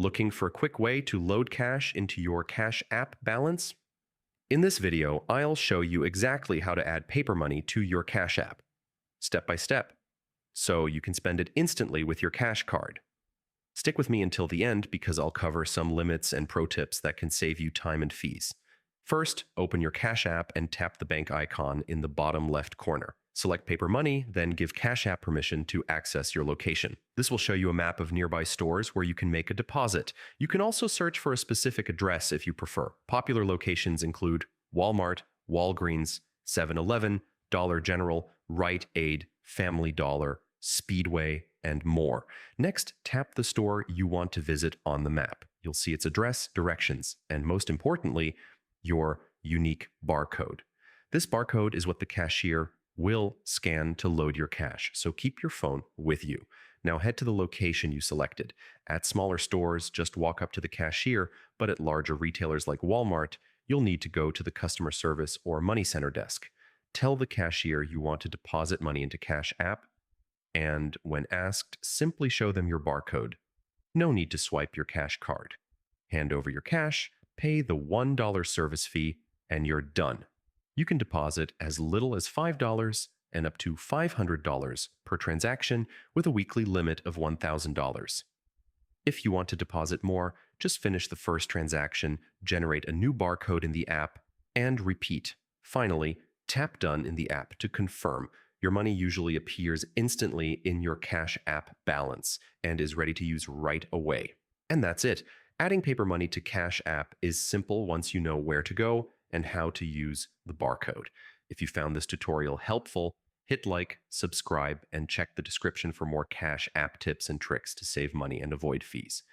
Looking for a quick way to load cash into your Cash App balance? In this video, I'll show you exactly how to add paper money to your Cash App, step by step, so you can spend it instantly with your Cash Card. Stick with me until the end because I'll cover some limits and pro tips that can save you time and fees. First, open your Cash App and tap the bank icon in the bottom left corner. Select Paper Money, then give Cash App permission to access your location. This will show you a map of nearby stores where you can make a deposit. You can also search for a specific address if you prefer. Popular locations include Walmart, Walgreens, 7-Eleven, Dollar General, Rite Aid, Family Dollar, Speedway, and more. Next, tap the store you want to visit on the map. You'll see its address, directions, and most importantly, your unique barcode. This barcode is what the cashier will scan to load your cash, so keep your phone with you. Now head to the location you selected. At smaller stores, just walk up to the cashier, but at larger retailers like Walmart, you'll need to go to the customer service or money center desk. Tell the cashier you want to deposit money into Cash App, and when asked, simply show them your barcode. No need to swipe your cash card. Hand over your cash, pay the $1 service fee, and you're done. You can deposit as little as $5 and up to $500 per transaction with a weekly limit of $1,000. If you want to deposit more, just finish the first transaction, generate a new barcode in the app, and repeat. Finally, tap Done in the app to confirm. Your money usually appears instantly in your Cash App balance and is ready to use right away. And that's it. Adding paper money to Cash App is simple once you know where to go and how to use the barcode. If you found this tutorial helpful, hit like, subscribe, and check the description for more Cash App tips and tricks to save money and avoid fees.